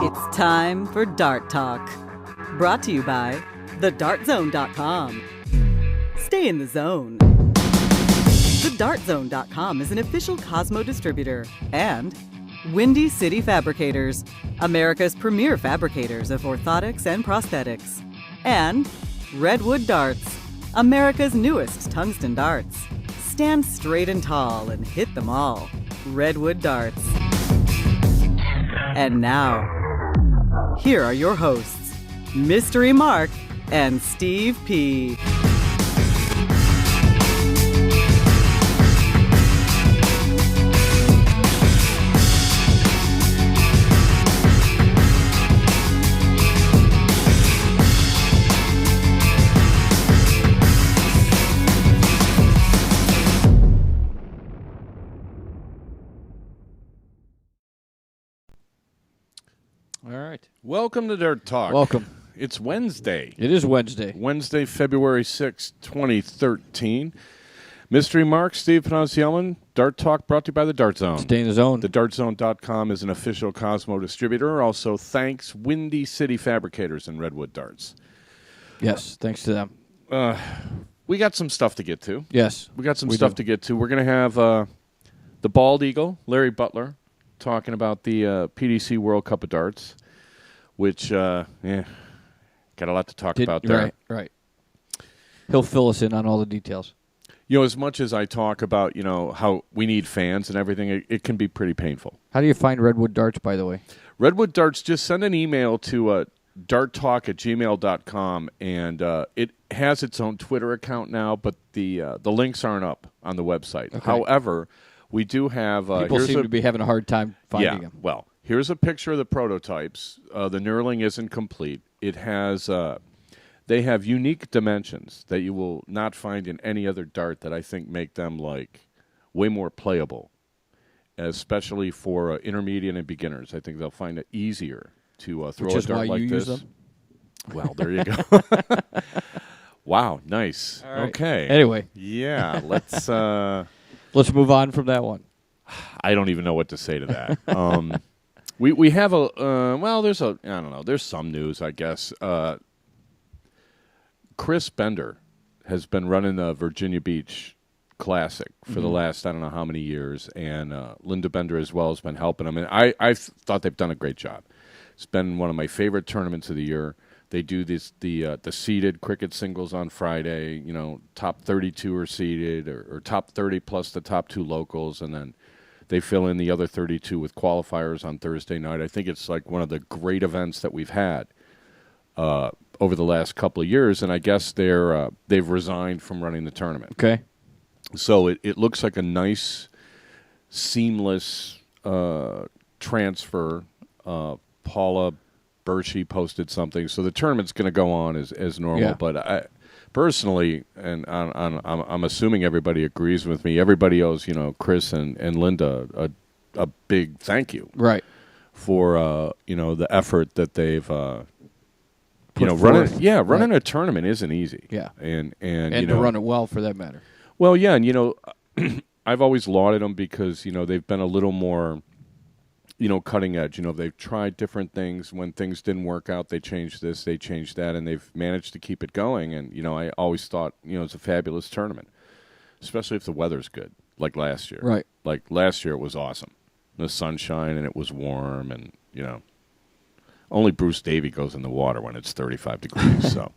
It's time for Dart Talk. Brought to you by thedartzone.com. Stay in the zone. Thedartzone.com is an official Cosmo distributor and Windy City Fabricators, America's premier fabricators of orthotics and prosthetics. And Redwood Darts, America's newest tungsten darts. Stand straight and tall and hit them all. Redwood Darts. And now, here are your hosts, Mystery Mark and Steve P. All right. Welcome to Dirt Talk. Welcome. It's Wednesday. It is Wednesday. Wednesday, February 6, 2013. Mystery Mark, Steve Panazielman, Dart Talk brought to you by the Dart Zone. Stay in the zone. TheDartZone.com is an official Cosmo distributor. Also, thanks Windy City Fabricators and Redwood Darts. Yes, thanks to them. We got some stuff to get to. Yes. We got some stuff to get to. We're going to have the Bald Eagle, Larry Butler, talking about the PDC World Cup of Darts, which, got a lot to talk about there. Right. He'll fill us in on all the details. You know, as much as I talk about, you know, how we need fans and everything, it can be pretty painful. How do you find Redwood Darts, by the way? Redwood Darts, just send an email to darttalk@gmail.com, and it has its own Twitter account now, but the links aren't up on the website. Okay. However, we do have... People seem to be having a hard time finding them. Well, here's a picture of the prototypes. The knurling isn't complete. It has... they have unique dimensions that you will not find in any other dart that I think make them, like, way more playable, especially for intermediate and beginners. I think they'll find it easier to throw a dart like this. Use them? Well, there you go. Wow, nice. All right. Okay. Anyway. Yeah, let's... Let's move on from that one. I don't even know what to say to that. We have a there's I don't know. There's some news, I guess. Chris Bender has been running the Virginia Beach Classic for the last I don't know how many years, and Linda Bender as well has been helping him. And I thought they've done a great job. It's been one of my favorite tournaments of the year. They do the seeded cricket singles on Friday. You know, top 32 are seeded, or top 30 plus the top two locals, and then they fill in the other 32 with qualifiers on Thursday night. I think it's like one of the great events that we've had over the last couple of years, and I guess they've resigned from running the tournament. Okay. So it looks like a nice, seamless transfer. Paula Bershey posted something, so the tournament's going to go on as normal. Yeah. But I personally, and I'm assuming everybody agrees with me, everybody owes Chris and Linda a big thank you, right, for the effort that they've running right. a tournament isn't easy. Yeah, and to run it well for that matter. Well, yeah, and I've always lauded them because they've been a little more. Cutting edge. They've tried different things. When things didn't work out, they changed this, they changed that, and they've managed to keep it going. And, I always thought, it's a fabulous tournament, especially if the weather's good, like last year. Right. Like last year, it was awesome. The sunshine, and it was warm, and, only Bruce Davey goes in the water when it's 35 degrees. So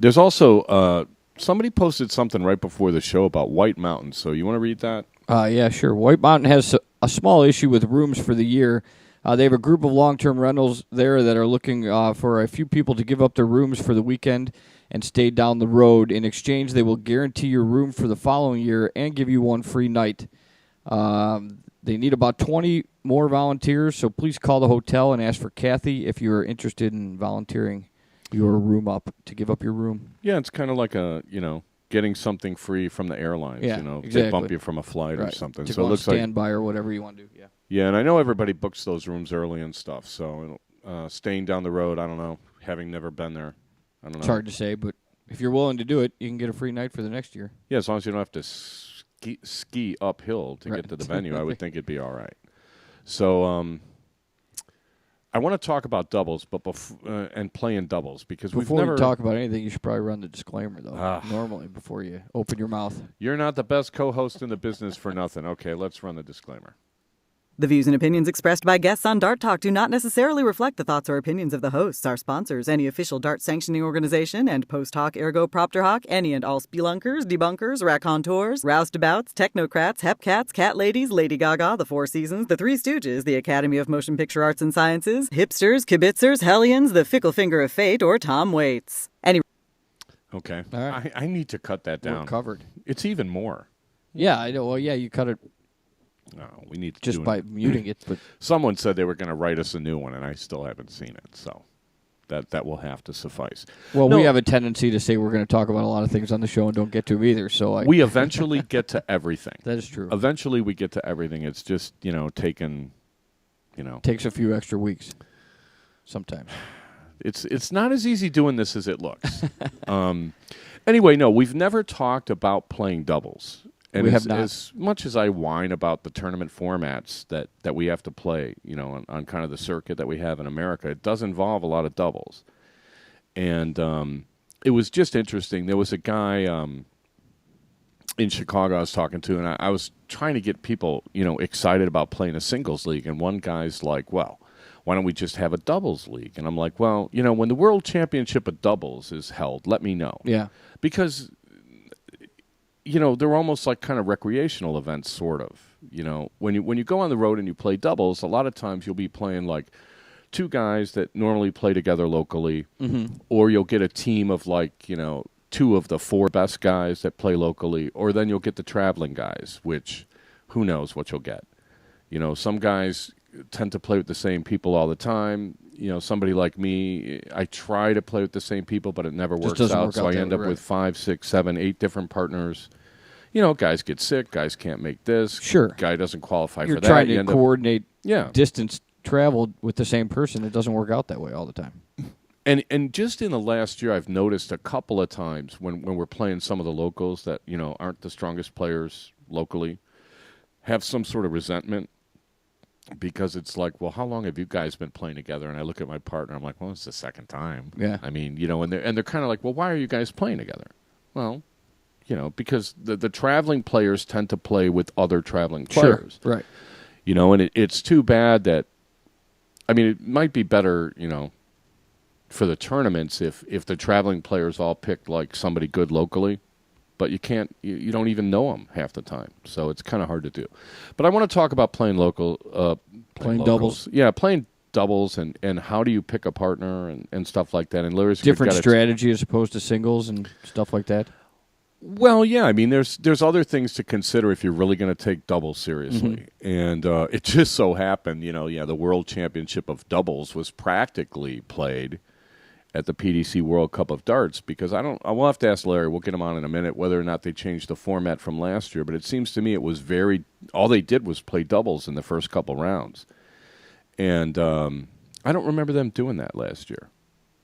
there's also somebody posted something right before the show about White Mountain. So you want to read that? Yeah, sure. White Mountain has a small issue with rooms for the year. They have a group of long-term rentals there that are looking for a few people to give up their rooms for the weekend and stay down the road. In exchange, they will guarantee your room for the following year and give you one free night. They need about 20 more volunteers, so please call the hotel and ask for Kathy if you're interested in volunteering your room up, to give up your room. Yeah, it's kind of like getting something free from the airlines. Yeah, If exactly. they bump you from a flight or something. To so go it looks on standby or whatever you want to do. Yeah. Yeah, and I know everybody books those rooms early and stuff. So staying down the road, I don't know. Having never been there, I don't know. It's hard to say, but if you're willing to do it, you can get a free night for the next year. Yeah, as long as you don't have to ski uphill to Right. get to the venue, I would think it'd be all right. So I want to talk about doubles, but and playing doubles because Before we've never. we talk about anything, you should probably run the disclaimer, though, Ah. normally, before you open your mouth. You're not the best co-host in the business for nothing. Okay, let's run the disclaimer. The views and opinions expressed by guests on Dart Talk do not necessarily reflect the thoughts or opinions of the hosts, our sponsors, any official Dart sanctioning organization, and post hoc ergo propter hoc, any and all spelunkers, debunkers, raconteurs, roustabouts, technocrats, hepcats, cat ladies, Lady Gaga, the Four Seasons, the Three Stooges, the Academy of Motion Picture Arts and Sciences, hipsters, kibitzers, hellions, the fickle finger of fate, or Tom Waits. Okay, All right. I need to cut that down. We're covered. It's even more. Yeah, I know. Well, yeah, you cut it No, we need to just do by muting it, but Someone said they were going to write us a new one, and I still haven't seen it. So that will have to suffice. well, No. we have a tendency to say we're going to talk about a lot of things on the show and don't get to them either. So We eventually get to everything. that is true. Eventually, we get to everything. It's just taken. Takes a few extra weeks sometimes. It's not as easy doing this as it looks. Anyway, no, we've never talked about playing doubles. And We as, have not. as much as I whine about the tournament formats that we have to play, on kind of the circuit that we have in America, it does involve a lot of doubles. And it was just interesting. There was a guy in Chicago I was talking to, and I was trying to get people, excited about playing a singles league. And one guy's like, well, why don't we just have a doubles league? And I'm like, well, when the World Championship of Doubles is held, let me know. Yeah. Because they're almost like kind of recreational events, sort of. When you go on the road and you play doubles, a lot of times you'll be playing like two guys that normally play together locally, or you'll get a team of two of the four best guys that play locally, or then you'll get the traveling guys, which who knows what you'll get. Some guys tend to play with the same people all the time. Somebody like me, I try to play with the same people, but it never works doesn't out. work So out I that end way, up right. with 5, 6, 7, 8 different partners. Guys get sick. Guys can't make this. Sure. Guy doesn't qualify You're for that. trying You to end up- coordinate yeah. distance traveled with the same person. It doesn't work out that way all the time. And just in the last year, I've noticed a couple of times when we're playing some of the locals that, aren't the strongest players locally, have some sort of resentment. Because it's like, well, how long have you guys been playing together? And I look at my partner, I'm like, well, it's the second time. Yeah. I mean, and they're kind of like, well, why are you guys playing together? Well, because the traveling players tend to play with other traveling players. Sure. Right. And it's too bad that, it might be better, for the tournaments if the traveling players all picked like somebody good locally. But you can't, you don't even know them half the time. So it's kind of hard to do. But I want to talk about playing local. Playing locals. doubles. Yeah, playing doubles and how do you pick a partner and stuff like that. And Larry's Different got strategy as opposed to singles and stuff like that. Well, yeah, there's other things to consider if you're really going to take doubles seriously. And it just so happened, the World Championship of Doubles was practically played at the PDC World Cup of Darts because I will have to ask Larry, we'll get him on in a minute, whether or not they changed the format from last year. But it seems to me it was all they did was play doubles in the first couple rounds. And I don't remember them doing that last year.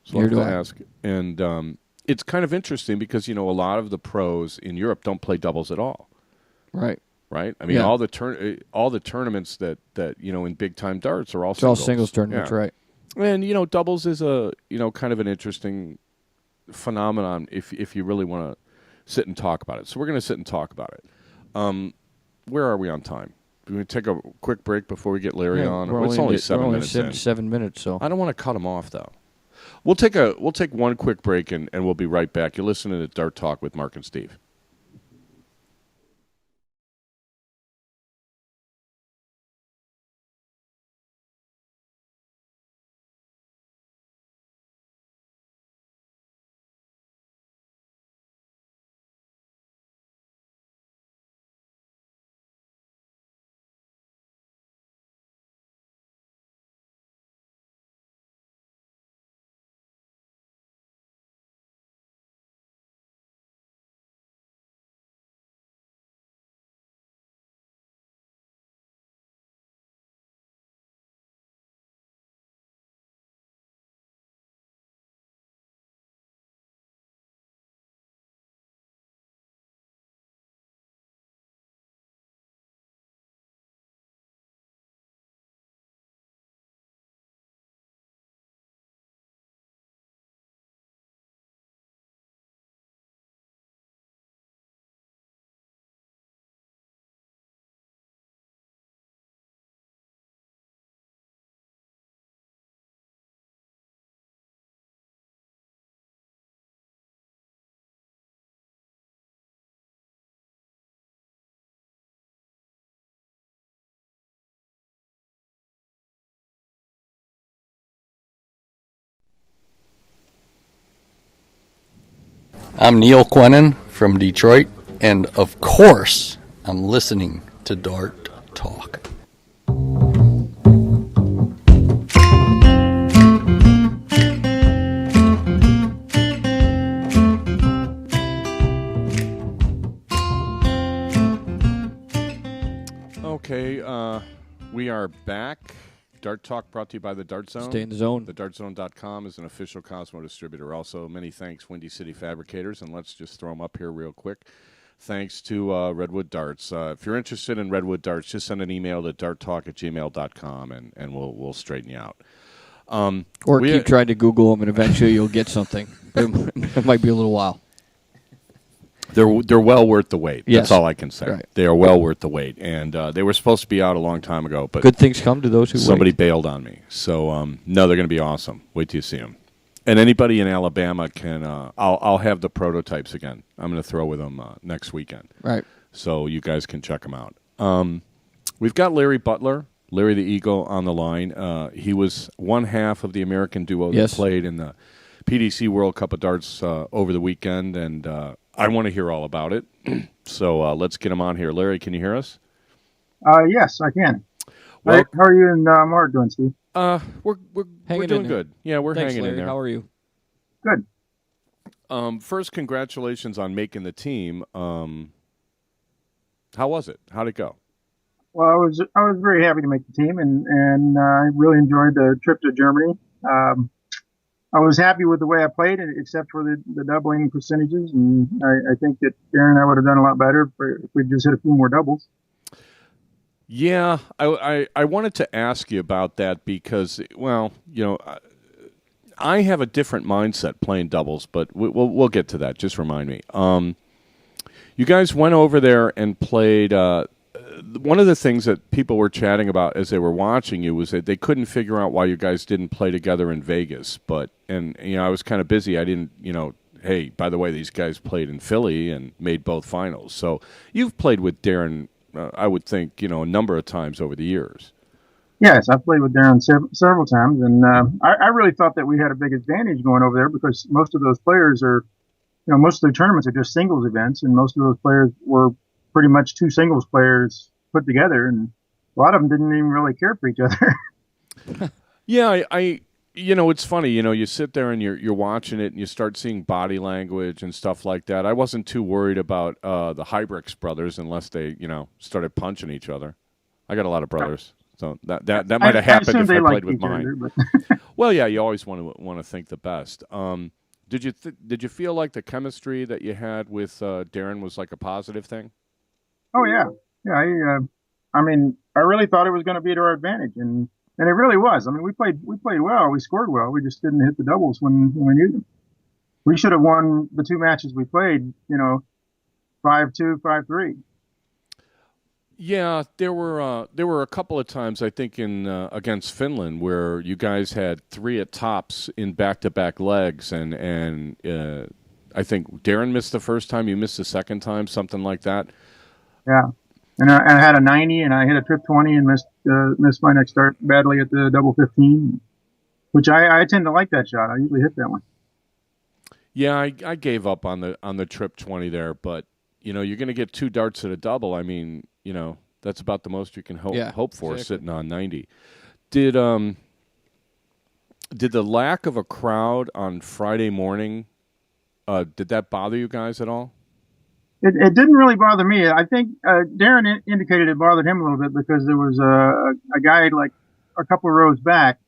So I'll have to ask. And it's kind of interesting because, a lot of the pros in Europe don't play doubles at all. Right. Right? All the tournaments that in big-time darts are all It's singles. all singles tournaments, Yeah. right. And, doubles is a, kind of an interesting phenomenon if you really want to sit and talk about it. So we're going to sit and talk about it. Where are we on time? Do we take a quick break before we get Larry on? It's only 7 minutes in. 7 minutes, so. I don't want to cut him off, though. We'll take one quick break, and we'll be right back. You're listening to Dart Talk with Mark and Steve. I'm Neil Quennin from Detroit, and of course, I'm listening to Dart Talk. Okay, we are back. Dart Talk brought to you by the Dart Zone. Stay in the zone. TheDartZone.com is an official Cosmo distributor. Also, many thanks, Windy City Fabricators, and let's just throw them up here real quick. Thanks to Redwood Darts. If you're interested in Redwood Darts, just send an email to darttalk@gmail.com, and we'll straighten you out. Or keep trying to Google them, and eventually you'll get something. It might be a little while. They're well worth the wait. Yes. That's all I can say. Right. They are well worth the wait, and they were supposed to be out a long time ago, but Good things come to those who somebody wait. bailed on me. So no, they're going to be awesome. Wait till you see them. And anybody in Alabama can. I'll have the prototypes again. I'm going to throw with them next weekend. Right. So you guys can check them out. We've got Larry Butler, Larry the Eagle, on the line. He was one half of the American duo that played in the PDC World Cup of Darts over the weekend, and I want to hear all about it. So let's get him on here. Larry, can you hear us? Yes, I can. Well, how are you and Mark doing, Steve? We're doing good. Yeah, we're Thanks, hanging Larry. in there. How are you? Good. First, congratulations on making the team. How was it? How'd it go? Well, I was very happy to make the team, and I really enjoyed the trip to Germany. I was happy with the way I played, except for the doubling percentages, and I think that Darren and I would have done a lot better if we just hit a few more doubles. Yeah, I wanted to ask you about that because, well, I have a different mindset playing doubles, but we'll get to that. Just remind me. You guys went over there and played. One of the things that people were chatting about as they were watching you was that they couldn't figure out why you guys didn't play together in Vegas. And I was kind of busy. I didn't, hey, by the way, these guys played in Philly and made both finals. So you've played with Darren, I would think, a number of times over the years. Yes, I've played with Darren several times, and I really thought that we had a big advantage going over there because most of those players are, most of the tournaments are just singles events, and most of those players were pretty much two singles players put together, and a lot of them didn't even really care for each other. Yeah, it's funny, you sit there and you're watching it and you start seeing body language and stuff like that. I wasn't too worried about the Hybrix brothers unless they, started punching each other. I got a lot of brothers, so that might have happened if I played with mine. Well, yeah, you always want to think the best. Did you feel like the chemistry that you had with Darren was like a positive thing? Oh yeah. Yeah, I really thought it was going to be to our advantage, and it really was. I mean, we played well, we scored well, we just didn't hit the doubles when we needed them. We should have won the two matches we played, 5-2, 5-3. Yeah, there were a couple of times I think in against Finland where you guys had three at tops in back-to-back legs, and I think Darren missed the first time, you missed the second time, something like that. Yeah. And I had a 90, and I hit a trip 20 and missed my next start badly at the double 15, which I tend to like that shot. I usually hit that one. Yeah, I gave up on the trip 20 there, but you're going to get two darts at a double. I mean, that's about the most you can hope for, exactly, sitting on 90. Did the lack of a crowd on Friday morning did that bother you guys at all? It didn't really bother me. I think Darren indicated it bothered him a little bit because there was a guy like a couple of rows back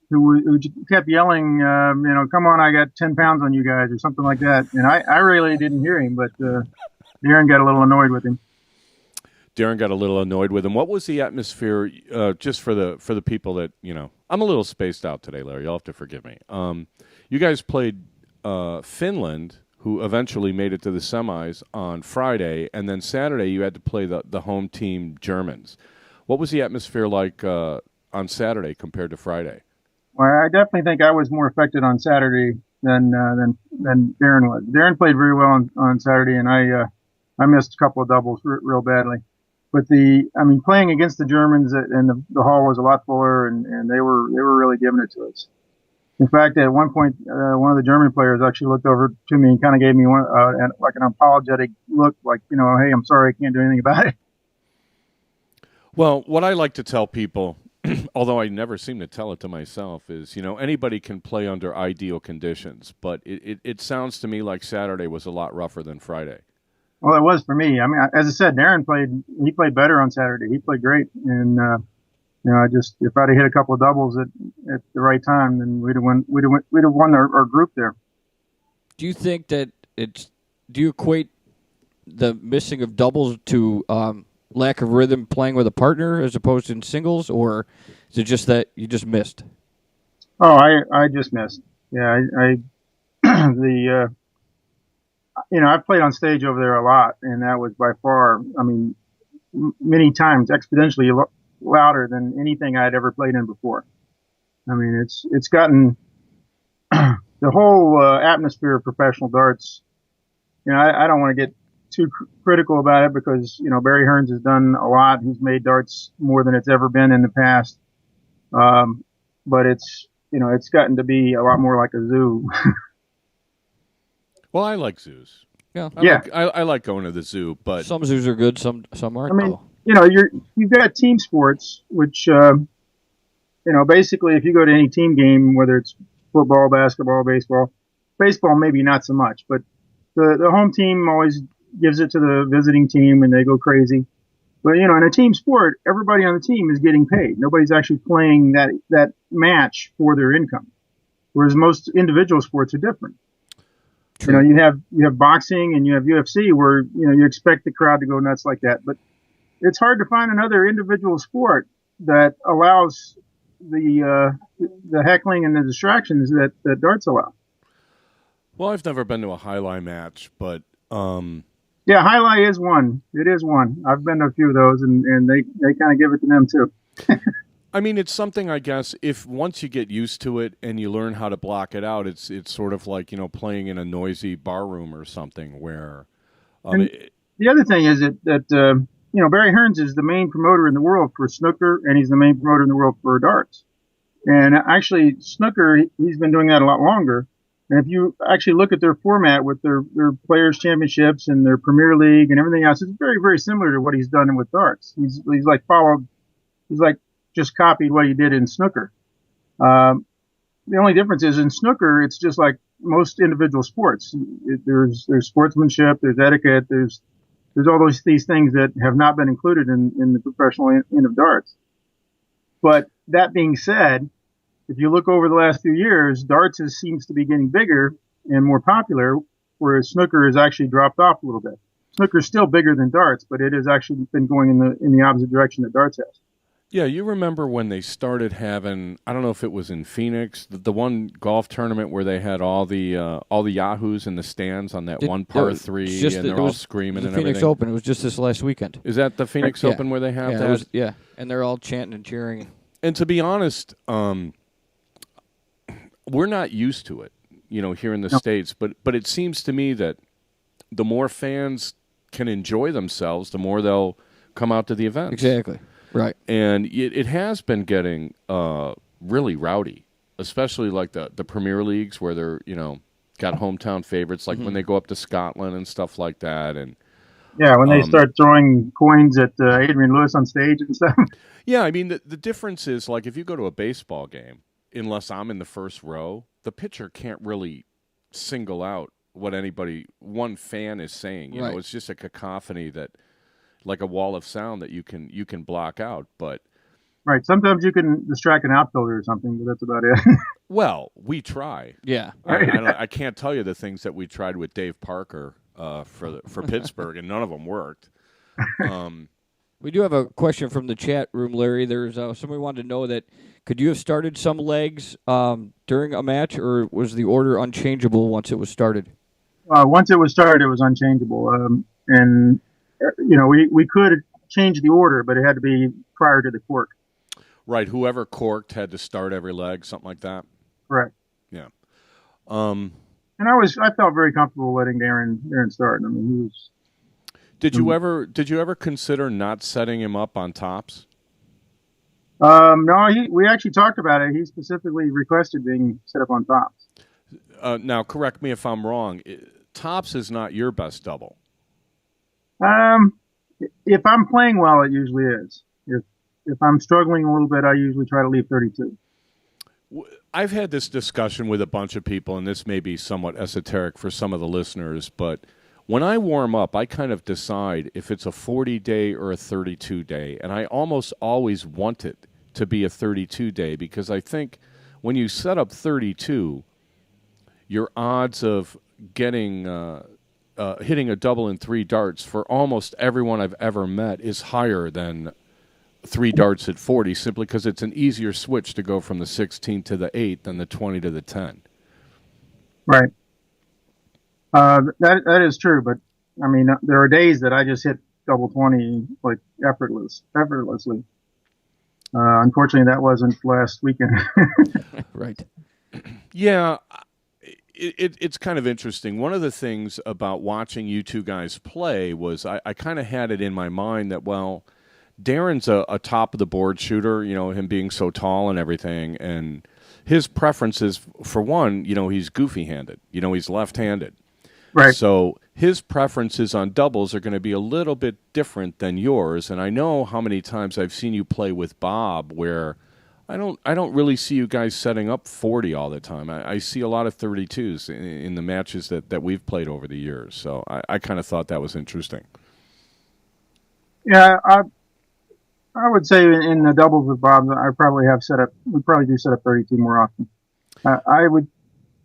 who kept yelling, come on, I got 10 pounds on you guys or something like that. And I really didn't hear him, but Darren got a little annoyed with him. Darren got a little annoyed with him. What was the atmosphere, just for the people that, I'm a little spaced out today, Larry. You'll have to forgive me. You guys played Finland, who eventually made it to the semis on Friday, and then Saturday you had to play the home team Germans. What was the atmosphere like on Saturday compared to Friday? Well, I definitely think I was more affected on Saturday than Darren was. Darren played very well on Saturday, and I missed a couple of doubles real badly. But playing against the Germans and the hall was a lot fuller, and they were really giving it to us. In fact, at one point, one of the German players actually looked over to me and kind of gave me like an apologetic look, like, hey, I'm sorry, I can't do anything about it. Well, what I like to tell people, although I never seem to tell it to myself, is, anybody can play under ideal conditions, but it sounds to me like Saturday was a lot rougher than Friday. Well, it was for me. I mean, as I said, Darren played better on Saturday. He played great. And, if I'd have hit a couple of doubles at the right time, then we'd have won our group there. Do you think that do you equate the missing of doubles to lack of rhythm playing with a partner as opposed to in singles, or is it just that you just missed? Oh, I just missed. Yeah, I've played on stage over there a lot, and that was by far, I mean, many times exponentially louder than anything I'd ever played in before. I mean, it's gotten the whole atmosphere of professional darts. I don't want to get too critical about it because, Barry Hearns has done a lot. He's made darts more than it's ever been in the past. But it's gotten to be a lot more like a zoo. Well, I like zoos. Yeah. I like going to the zoo, but some zoos are good, some aren't. I mean, you've got team sports, which, basically if you go to any team game, whether it's football, basketball, baseball maybe not so much, but the home team always gives it to the visiting team and they go crazy. But, in a team sport, everybody on the team is getting paid. Nobody's actually playing that match for their income. Whereas most individual sports are different. True. You have boxing and you have UFC where, you expect the crowd to go nuts like that. But it's hard to find another individual sport that allows the heckling and the distractions that darts allow. Well, I've never been to a highlight match, but yeah, highlight is one. It is one. I've been to a few of those, and they kind of give it to them too. I mean, it's something, I guess, if once you get used to it and you learn how to block it out, it's sort of like, playing in a noisy bar room or something where... the other thing is that Barry Hearns is the main promoter in the world for snooker, and he's the main promoter in the world for darts. And actually, snooker, he's been doing that a lot longer. And if you actually look at their format with their Players' Championships and their Premier League and everything else, it's very, very similar to what he's done with darts. He's just copied what he did in snooker. The only difference is in snooker, it's just like most individual sports. There's sportsmanship, there's etiquette, there's all these things that have not been included in the professional end of darts. But that being said, if you look over the last few years, darts seems to be getting bigger and more popular, whereas snooker has actually dropped off a little bit. Snooker is still bigger than darts, but it has actually been going in the opposite direction that darts has. Yeah, you remember when they started having, I don't know if it was in Phoenix, the one golf tournament where they had all the Yahoos in the stands on that one par 3, and they're all screaming and everything. The Phoenix Open. It was just this last weekend. Is that the Phoenix Open where they have that? Yeah, and they're all chanting and cheering. And to be honest, we're not used to it, here in the States. But it seems to me that the more fans can enjoy themselves, the more they'll come out to the events. Exactly. Right. And it has been getting really rowdy, especially like the Premier Leagues where they're, got hometown favorites, like when they go up to Scotland and stuff like that. And yeah, when they start throwing coins at Adrian Lewis on stage and stuff. Yeah, I mean, the difference is, like, if you go to a baseball game, unless I'm in the first row, the pitcher can't really single out what one fan is saying. You know, it's just a cacophony that, like a wall of sound that you can block out. But right, sometimes you can distract an outfielder or something, but that's about it. Well, we try. Yeah, I can't tell you the things that we tried with Dave Parker for Pittsburgh, and none of them worked. We do have a question from the chat room, Larry. There's somebody wanted to know that could you have started some legs during a match, or was the order unchangeable once it was started? Once it was started, it was unchangeable, and we could change the order, but it had to be prior to the cork. Right, whoever corked had to start every leg, something like that. Correct. Yeah. And I felt very comfortable letting Darren start. I mean, he was. Did you ever consider not setting him up on tops? No, we actually talked about it. He specifically requested being set up on tops. Now, correct me if I'm wrong. Tops is not your best double. Um, if I'm playing well, it usually is. If I'm struggling a little bit, I usually try to leave 32. I've had this discussion with a bunch of people, and this may be somewhat esoteric for some of the listeners, but when I warm up, I kind of decide if it's a 40-day or a 32-day, and I almost always want it to be a 32-day because I think when you set up 32, your odds of getting hitting a double in 3 darts for almost everyone I've ever met is higher than 3 darts at 40, simply because it's an easier switch to go from the 16 to the 8 than the 20 to the 10. Right. That is true, but I mean, there are days that I just hit double 20 like effortlessly. Unfortunately, that wasn't last weekend. Right. Yeah, it's kind of interesting. One of the things about watching you two guys play was I kind of had it in my mind that, well, Darren's a top of the board shooter, him being so tall and everything, and his preference is, for one, he's goofy-handed. He's left-handed. Right. So his preferences on doubles are going to be a little bit different than yours, and I know how many times I've seen you play with Bob where I don't really see you guys setting up 40 all the time. I see a lot of 32s in the matches that we've played over the years, so I kind of thought that was interesting. Yeah, I would say in the doubles with Bob, I probably have set up. We probably do set up 32 more often. I would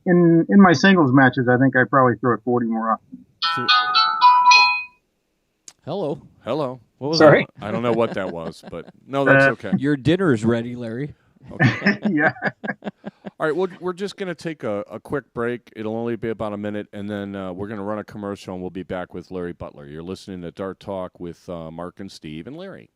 in my singles matches. I think I probably throw it 40 more often. Hello. What was Sorry? that? I don't know what that was, but no, that's okay. Your dinner's ready, Larry. Okay. Yeah. All right, well, we're just going to take a quick break. It'll only be about a minute, and then we're going to run a commercial, and we'll be back with Larry Butler. You're listening to Dart Talk with Mark and Steve and Larry.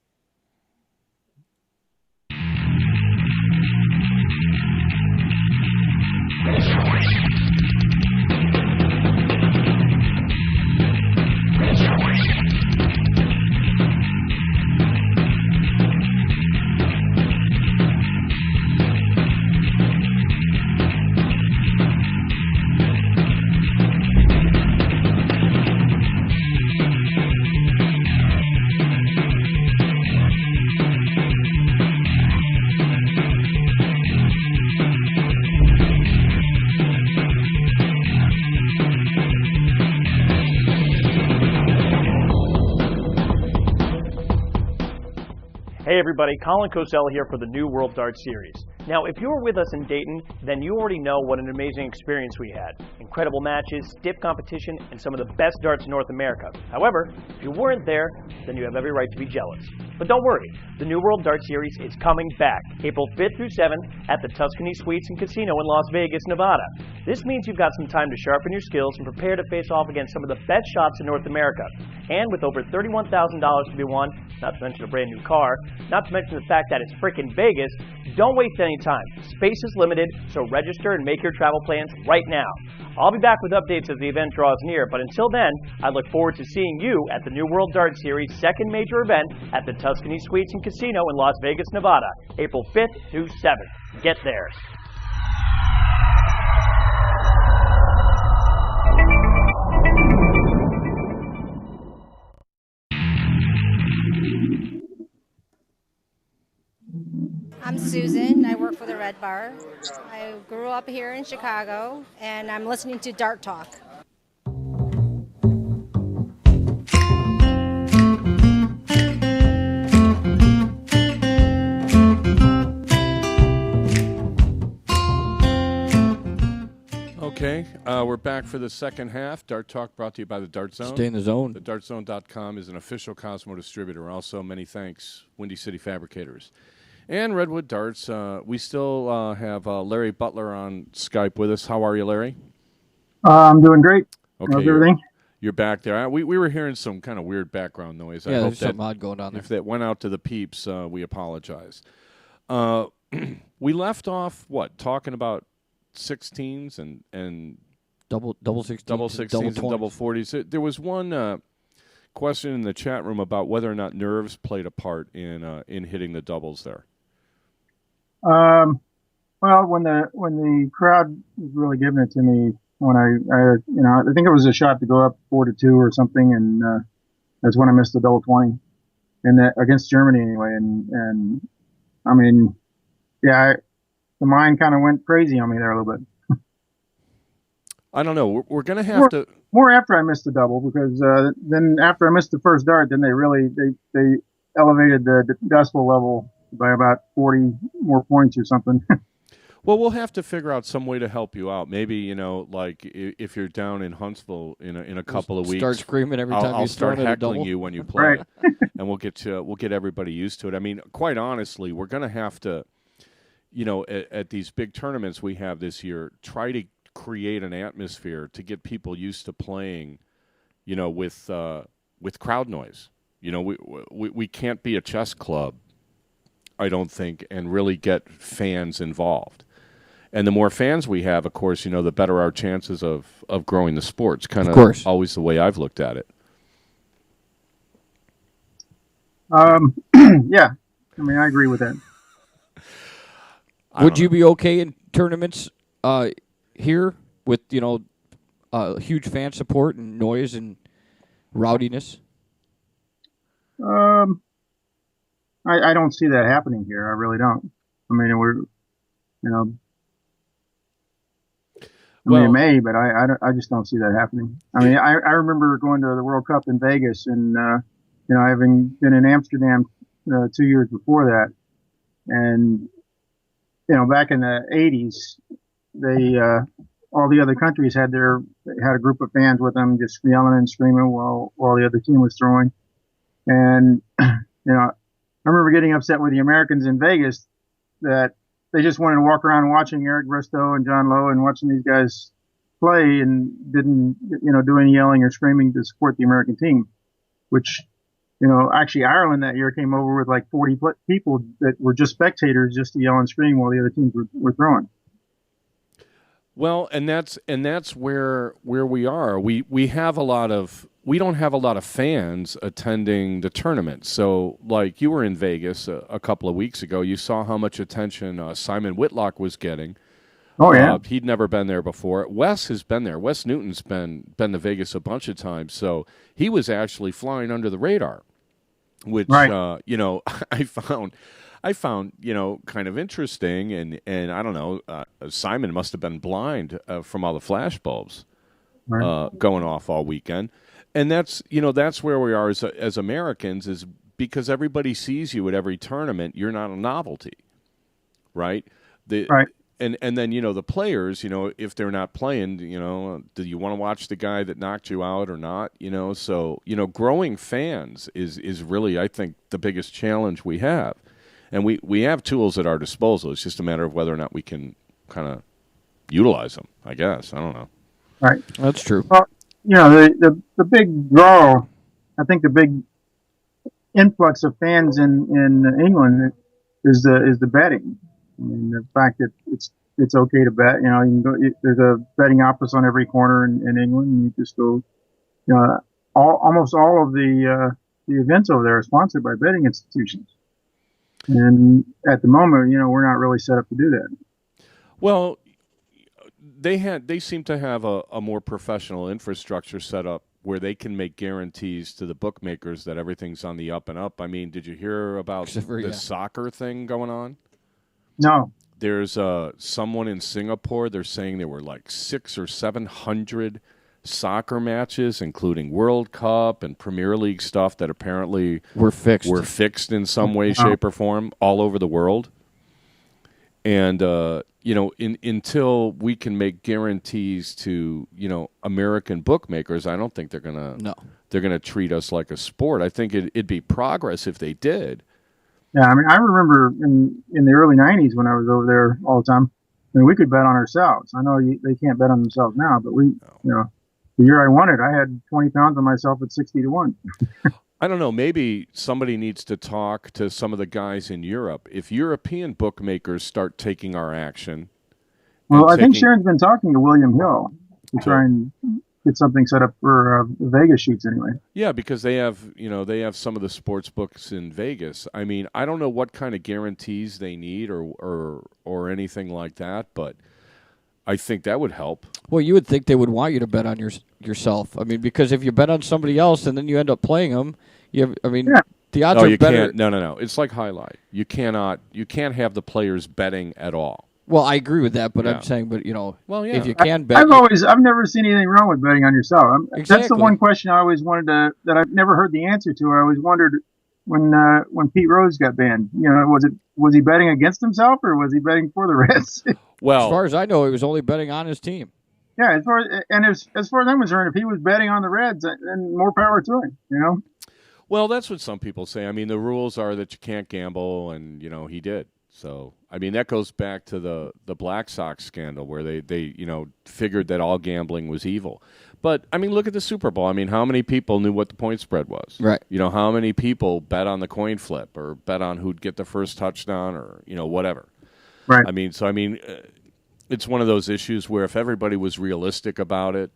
Hey everybody, Colin Cosell here for the New World Dart Series. Now, if you were with us in Dayton, then you already know what an amazing experience we had. Incredible matches, stiff competition, and some of the best darts in North America. However, if you weren't there, then you have every right to be jealous. But don't worry, the New World Dart Series is coming back, April 5th through 7th at the Tuscany Suites and Casino in Las Vegas, Nevada. This means you've got some time to sharpen your skills and prepare to face off against some of the best shots in North America. And with over $31,000 to be won, not to mention a brand new car, not to mention the fact that it's frickin' Vegas, don't waste any time. Space is limited, so register and make your travel plans right now. I'll be back with updates as the event draws near, but until then, I look forward to seeing you at the New World Dart Series' second major event at the Tuscany Suites and Casino in Las Vegas, Nevada, April 5th through 7th. Get there. I'm Susan. I work for the Red Bar. I grew up here in Chicago, and I'm listening to Dart Talk. Okay, we're back for the second half. Dart Talk brought to you by the Dart Zone. Stay in the zone. TheDartZone.com is an official Cosmo distributor. Also, many thanks, Windy City Fabricators. And Redwood Darts. We still have Larry Butler on Skype with us. How are you, Larry? I'm doing great. Okay, How's everything? You're back there. We were hearing some kind of weird background noise. Yeah, I hope there's something odd going on there. If that went out to the peeps, we apologize. We left off, talking about 16s and double 16s, and double 40s. There was one question in the chat room about whether or not nerves played a part in hitting the doubles there. Well, when the crowd was really giving it to me, when I think it was a shot to go up 4-2 or something, and that's when I missed the double 20, and that against Germany anyway. And I mean, yeah, the mind kind of went crazy on me there a little bit. I don't know. We're going to have More, to. more after I missed the double, because then after I missed the first dart, then they elevated the decibel level by about 40 more points or something. Well, we'll have to figure out some way to help you out. Maybe, like if you're down in Huntsville in a couple of weeks, start screaming every time I'll you start start heckling you when you play, Right. and we'll get everybody used to it. I mean, quite honestly, we're going to have to, at these big tournaments we have this year, try to create an atmosphere to get people used to playing, with crowd noise. We can't be a chess club, I don't think, and really get fans involved. And the more fans we have, of course, the better our chances of growing the sport. It's kind of always the way I've looked at it. Yeah, I mean, I agree with that. Would you be okay in tournaments here with huge fan support and noise and rowdiness? I don't see that happening here. I really don't. I mean, it may, but I just don't see that happening. I mean, I remember going to the World Cup in Vegas, and having been in Amsterdam 2 years before that, and back in the '80s, they all the other countries had a group of fans with them, just yelling and screaming while the other team was throwing, and I remember getting upset with the Americans in Vegas that they just wanted to walk around watching Eric Bristow and John Lowe and watching these guys play, and didn't, do any yelling or screaming to support the American team, which, actually Ireland that year came over with like 40 people that were just spectators, just to yell and scream while the other teams were throwing. Well, and that's where we are. We don't have a lot of fans attending the tournament. So, like, you were in Vegas a couple of weeks ago. You saw how much attention Simon Whitlock was getting. Oh yeah, he'd never been there before. Wes has been there. Wes Newton's been to Vegas a bunch of times. So he was actually flying under the radar, which right. I found kind of interesting, and I don't know. Simon must have been blind from all the flash bulbs going off all weekend. And that's where we are as Americans, is because everybody sees you at every tournament. You're not a novelty, right? Right. And then the players, if they're not playing, do you want to watch the guy that knocked you out or not? So growing fans is really, I think, the biggest challenge we have, and we have tools at our disposal. It's just a matter of whether or not we can kind of utilize them. I guess I don't know. Right. That's true. Well, the big draw, I think the big influx of fans in England is the betting. I mean, the fact that it's okay to bet. You can go. There's a betting office on every corner in England, and you just go. Almost all of the events over there are sponsored by betting institutions. And at the moment, we're not really set up to do that. Well, they seem to have a more professional infrastructure set up where they can make guarantees to the bookmakers that everything's on the up and up. I mean, did you hear about this soccer thing going on? No. There's someone in Singapore. They're saying there were like 600 or 700 soccer matches, including World Cup and Premier League stuff, that apparently were fixed in some way, shape, or form all over the world. And until we can make guarantees to American bookmakers, I don't think they're gonna treat us like a sport. I think it'd be progress if they did. Yeah, I mean, I remember in the early '90s when I was over there all the time. I mean, we could bet on ourselves. I know they can't bet on themselves now, but the year I won it, I had 20 pounds on myself at 60-1. I don't know. Maybe somebody needs to talk to some of the guys in Europe. If European bookmakers start taking our action. Well, I think Sharon's been talking to William Hill to try and get something set up for Vegas shoots anyway. Yeah, because they have some of the sports books in Vegas. I mean, I don't know what kind of guarantees they need or anything like that, but I think that would help. Well, you would think they would want you to bet on yourself. I mean, because if you bet on somebody else and then you end up playing them, the odds are better. No. It's like highlight. You can't have the players betting at all. Well, I agree with that, but Yeah. I'm saying, if you I, can bet, I've never seen anything wrong with betting on yourself. That's the Exactly. one question I always wanted that I've never heard the answer to. I always wondered when Pete Rose got banned. Was he betting against himself or was he betting for the Reds? Well, as far as I know, he was only betting on his team. Yeah, as far as I'm concerned, if he was betting on the Reds, then more power to him. Well, that's what some people say. I mean, the rules are that you can't gamble, and he did. So, I mean, that goes back to the Black Sox scandal where they figured that all gambling was evil. But I mean, look at the Super Bowl. I mean, how many people knew what the point spread was? Right. How many people bet on the coin flip or bet on who'd get the first touchdown or whatever. Right. I mean, it's one of those issues where if everybody was realistic about it,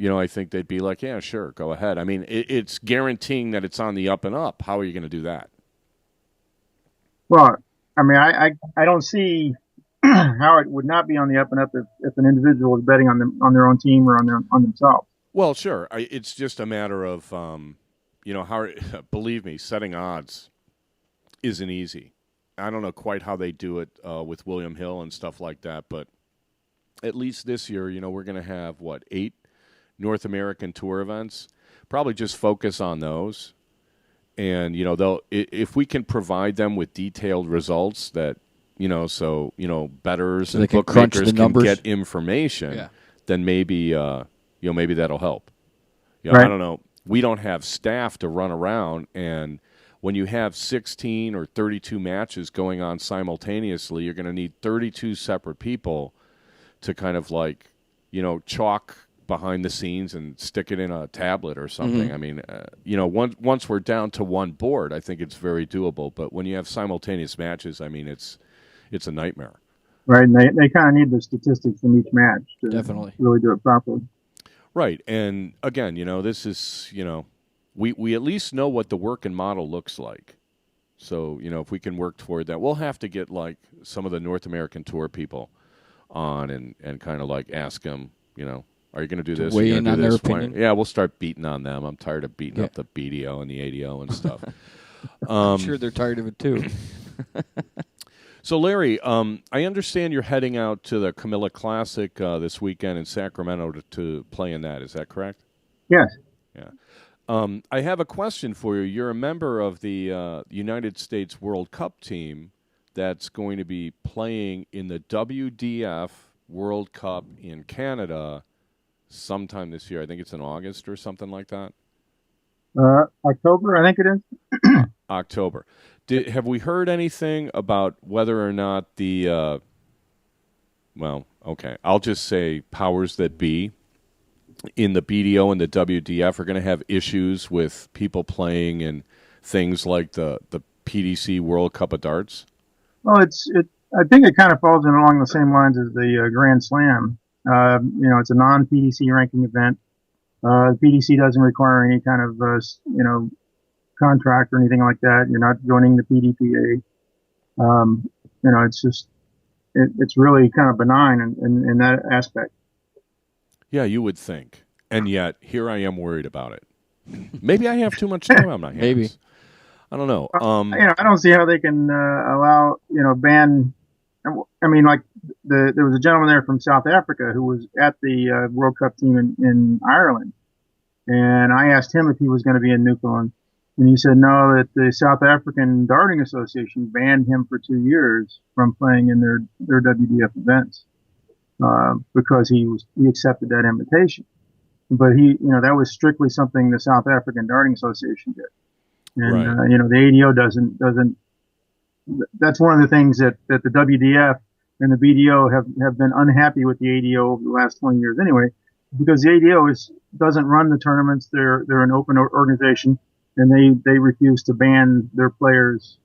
I think they'd be like, yeah, sure, go ahead. I mean, it's guaranteeing that it's on the up and up. How are you going to do that? Well, I mean, I don't see how it would not be on the up and up if an individual is betting on their own team or on themselves. Well, sure. It's just a matter of, how. Believe me, setting odds isn't easy. I don't know quite how they do it with William Hill and stuff like that, but at least this year, we're going to have 8 North American tour events. Probably just focus on those, and if we can provide them with detailed results that bettors and bookmakers can get information, then maybe maybe that'll help. Right. I don't know. We don't have staff to run around, and when you have 16 or 32 matches going on simultaneously, you're going to need 32 separate people to kind of chalk behind the scenes and stick it in a tablet or something. Mm-hmm. I mean, once we're down to one board, I think it's very doable. But when you have simultaneous matches, I mean, it's a nightmare. Right, and they kind of need the statistics from each match to Definitely really do it properly. Right, and again, this is, we at least know what the working model looks like. So, if we can work toward that, we'll have to get some of the North American tour people on and kind of ask them, are you going to do this? Weigh in on their this? opinion? Yeah, we'll start beating on them. I'm tired of beating up the BDO and the ADO and stuff. I'm sure they're tired of it too. So, Larry, I understand you're heading out to the Camilla Classic this weekend in Sacramento to play in that. Is that correct? Yes. Yeah. I have a question for you. You're a member of the United States World Cup team that's going to be playing in the WDF World Cup in Canada sometime this year. I think it's in August or something like that. October, I think it is. October. Have we heard anything about whether or not the I'll just say powers that be in the BDO and the WDF are going to have issues with people playing in things like the PDC World Cup of Darts? Well, I think it kind of falls in along the same lines as the Grand Slam. It's a non-PDC ranking event. PDC doesn't require any kind of contract or anything like that. You're not joining the PDPA. It's really kind of benign in that aspect. Yeah, you would think. And yet, here I am worried about it. Maybe I have too much time on my hands. Maybe. I don't know. I don't see how they can allow, ban. I mean, there was a gentleman there from South Africa who was at the World Cup team in Ireland. And I asked him if he was going to be in Newfoundland. And he said no, that the South African Darting Association banned him for 2 years from playing in their WDF events because he accepted that invitation. But that was strictly something the South African Darting Association did. And, right. The ADO doesn't. That's one of the things that the WDF and the BDO have been unhappy with the ADO over the last 20 years anyway, because the ADO doesn't run the tournaments. They're an open organization, and they refuse to ban their players.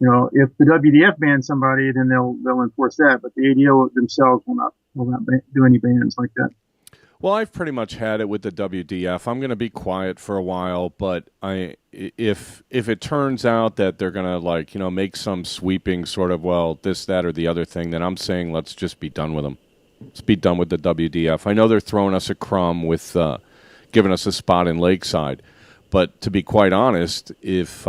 If the WDF bans somebody, then they'll enforce that, but the ADO themselves will not do any bans like that. Well, I've pretty much had it with the WDF. I'm going to be quiet for a while, but if it turns out that they're going to make some sweeping sort of this, that, or the other thing, then I'm saying let's just be done with them. Let's be done with the WDF. I know they're throwing us a crumb with giving us a spot in Lakeside, but to be quite honest, if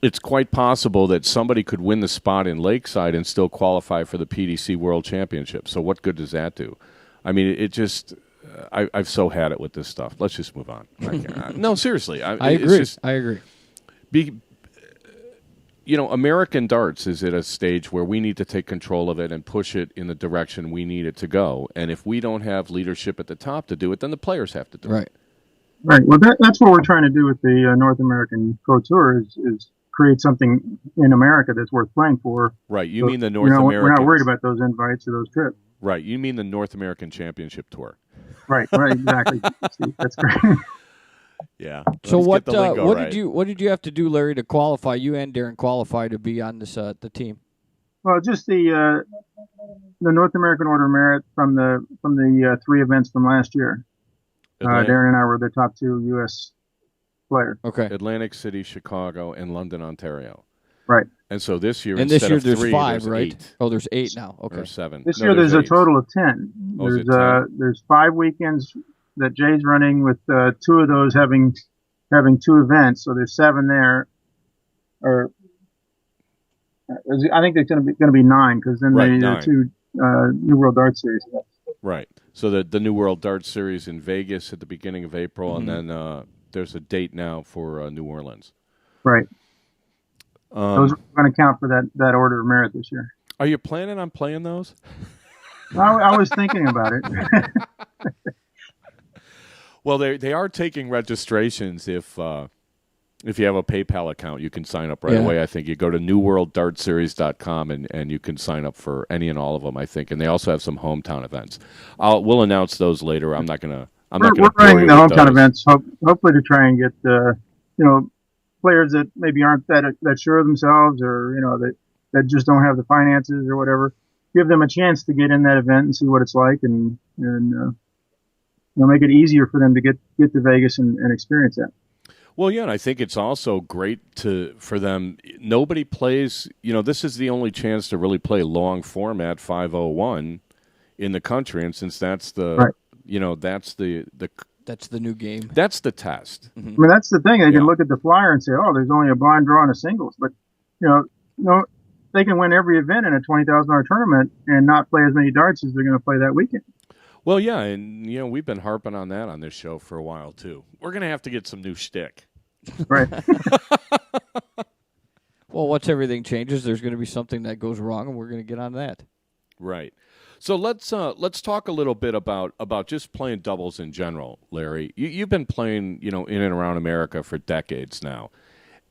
it's quite possible that somebody could win the spot in Lakeside and still qualify for the PDC World Championship. So what good does that do? I mean, it just I've so had it with this stuff. Let's just move on. No, seriously. I agree. I agree. American darts is at a stage where we need to take control of it and push it in the direction we need it to go. And if we don't have leadership at the top to do it, then the players have to do it. Right. Well, that's what we're trying to do with the North American Pro Tour is create something in America that's worth playing for. Right. You mean the North American? We're not worried about those invites or those trips. Right. You mean the North American Championship Tour. Right, exactly. Steve, that's great. Yeah. So what did you have to do, Larry, to qualify? You and Darren qualify to be on this the team. Well, just the North American Order of Merit from the 3 events from last year. Darren and I were the top 2 U.S. players. Okay. Atlantic City, Chicago, and London, Ontario. Right. And so this year, there's 3, 5, there's right? 8. Oh, there's 8 now. Okay. Or 7. This year there's 8. a total of 10. There's 5 weekends that Jay's running with 2 of those having 2 events. So there's 7 there. Or I think there's going to be 9 because then the 2 New World Darts Series. Right. So the New World Darts Series in Vegas at the beginning of April, and then there's a date now for New Orleans. Right. Those are going to count for that order of merit this year. Are you planning on playing those? I was thinking about it. Well, they are taking registrations. If you have a PayPal account, you can sign up right away. I think you go to newworlddartseries.com and you can sign up for any and all of them, I think. And they also have some hometown events. We'll announce those later. I'm not gonna. We're running the hometown events, hopefully to try and get players that maybe aren't that sure of themselves, or that just don't have the finances or whatever. Give them a chance to get in that event and see what it's like, and make it easier for them to get to Vegas and experience that. Well, yeah, and I think it's also great for them. Nobody plays. This is the only chance to really play long format 501 in the country, and since that's the that's the new game. That's the test. Mm-hmm. I mean, that's the thing. They can look at the flyer and say, "Oh, there's only a blind draw and a singles," but they can win every event in a $20,000 tournament and not play as many darts as they're going to play that weekend. Well, yeah, and we've been harping on that on this show for a while too. We're going to have to get some new shtick. Right. Well, once everything changes, there's going to be something that goes wrong, and we're going to get on that. Right. So let's talk a little bit about just playing doubles in general, Larry. You've been playing in and around America for decades now,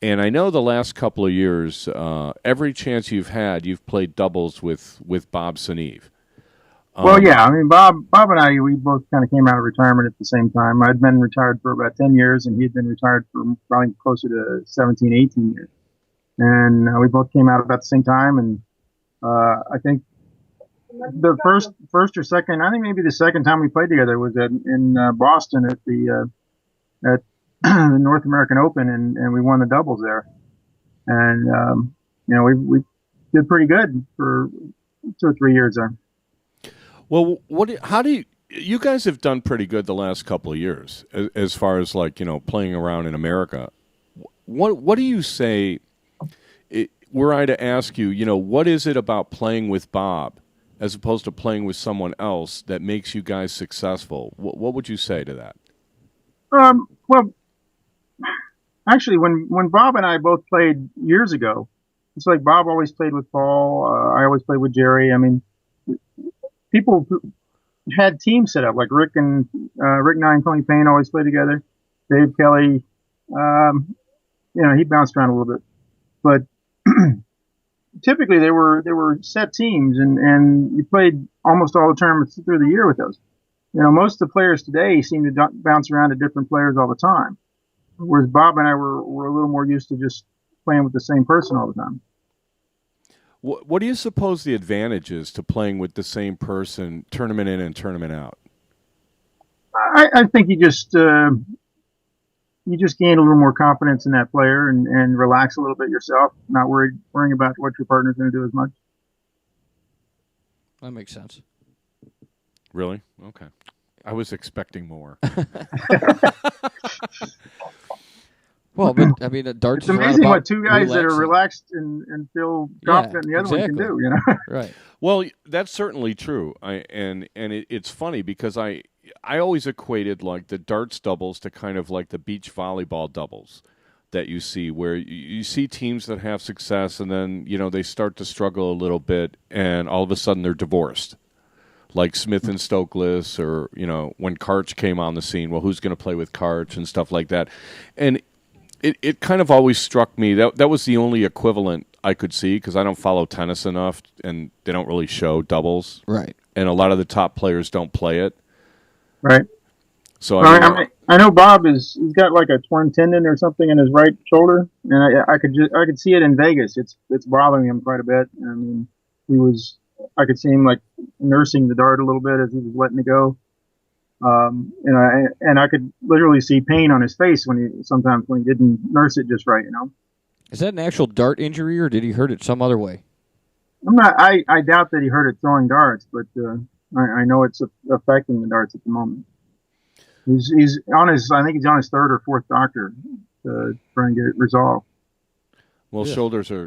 and I know the last couple of years, every chance you've had, you've played doubles with Bob Seneve. Well, yeah, I mean, Bob and I, we both kind of came out of retirement at the same time. I'd been retired for about 10 years, and he'd been retired for probably closer to 17, 18 years. And we both came out about the same time, and I think the first or second, I think maybe the second time we played together was in Boston at the North American Open, and we won the doubles there. And we did pretty good for 2 or 3 years there. Well, how do you guys have done pretty good the last couple of years as far as playing around in America? What do you say? Were I to ask you, what is it about playing with Bob as opposed to playing with someone else that makes you guys successful? What would you say to that? Well, actually, when Bob and I both played years ago, it's like Bob always played with Paul. I always played with Jerry. I mean, people had teams set up, like Rick and Tony Payne always played together. Dave Kelly, he bounced around a little bit, but typically they were set teams, and you played almost all the tournaments through the year with those. Most of the players today seem to bounce around to different players all the time, whereas Bob and I were a little more used to just playing with the same person all the time. What do you suppose the advantage is to playing with the same person, tournament in and tournament out? I think you just gain a little more confidence in that player and relax a little bit yourself, not worrying about what your partner's going to do as much. That makes sense. Really? Okay. I was expecting more. Well, but I mean, darts. It's amazing what two guys that are relaxed and feel confident in the other one can do. Right. Well, that's certainly true. It's funny because I always equated like the darts doubles to kind of like the beach volleyball doubles that you see, where you see teams that have success and then they start to struggle a little bit, and all of a sudden they're divorced. Like Smith and Stokely, or when Karch came on the scene. Well, who's going to play with Karch and stuff like that, and it kind of always struck me that was the only equivalent I could see, because I don't follow tennis enough, and they don't really show doubles. Right. And a lot of the top players don't play it. Right. So I know Bob he's got like a torn tendon or something in his right shoulder, and I could see it in Vegas. It's bothering him quite a bit. I mean, I could see him like nursing the dart a little bit as he was letting it go. And I could literally see pain on his face sometimes when he didn't nurse it just right. Is that an actual dart injury, or did he hurt it some other way? I doubt that he hurt it throwing darts, but I know it's affecting the darts at the moment. He's on I think he's on his third or fourth doctor to try and get it resolved. Well, yeah.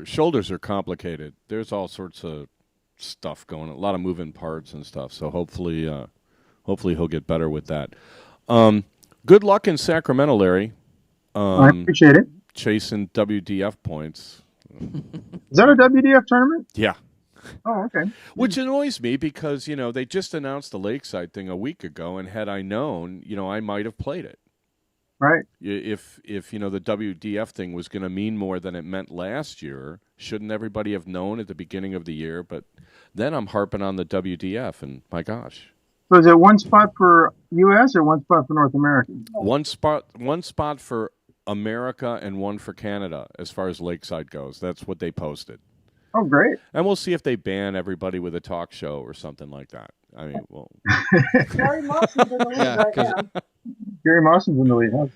Shoulders are complicated. There's all sorts of stuff going on, a lot of moving parts and stuff. So hopefully he'll get better with that. Good luck in Sacramento, Larry. I appreciate it. Chasing WDF points. Is that a WDF tournament? Yeah. Oh, okay. Which annoys me because, they just announced the Lakeside thing a week ago, and had I known, I might have played it. Right. If the WDF thing was going to mean more than it meant last year, shouldn't everybody have known at the beginning of the year? But then I'm harping on the WDF, and my gosh. So is it one spot for U.S. or one spot for North America? One spot for America and one for Canada as far as Lakeside goes. That's what they posted. Oh, great. And we'll see if they ban everybody with a talk show or something like that. I mean, well. Gary Mawson's in the lead right now. Gary Mawson's in the lead, huh?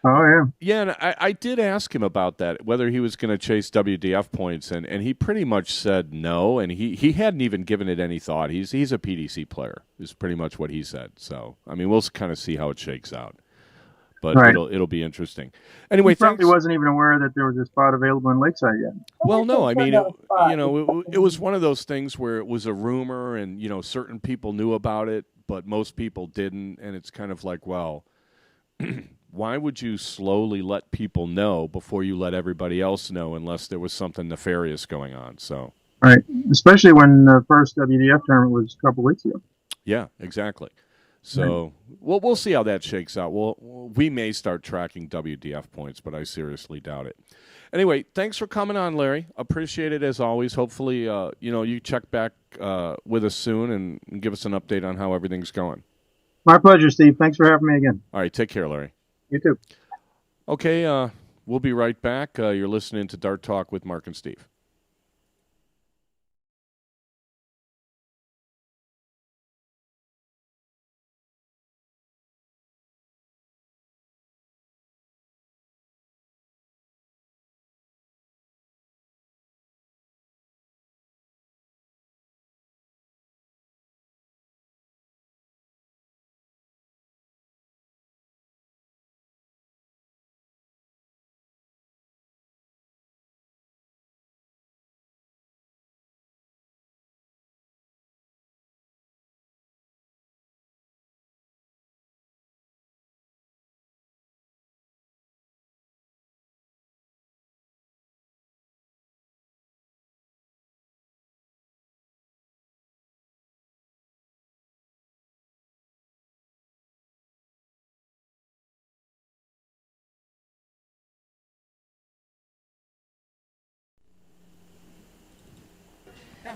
Oh, yeah. Yeah, and I did ask him about that, whether he was going to chase WDF points, and he pretty much said no, and he hadn't even given it any thought. He's a PDC player, is pretty much what he said. So, I mean, we'll kind of see how it shakes out. But right. It'll be interesting. Anyway, he probably wasn't even aware that there was a spot available in Lakeside yet. Well, no, I mean, it was one of those things where it was a rumor, and certain people knew about it, but most people didn't, and it's kind of like, well, why would you slowly let people know before you let everybody else know, unless there was something nefarious going on? So, right, especially when the first WDF tournament was a couple weeks ago. Yeah, exactly. So we'll see how that shakes out. We may start tracking WDF points, but I seriously doubt it. Anyway, thanks for coming on, Larry. Appreciate it as always. Hopefully, you check back with us soon and give us an update on how everything's going. My pleasure, Steve. Thanks for having me again. All right, take care, Larry. You too. Okay, we'll be right back. You're listening to Dart Talk with Mark and Steve.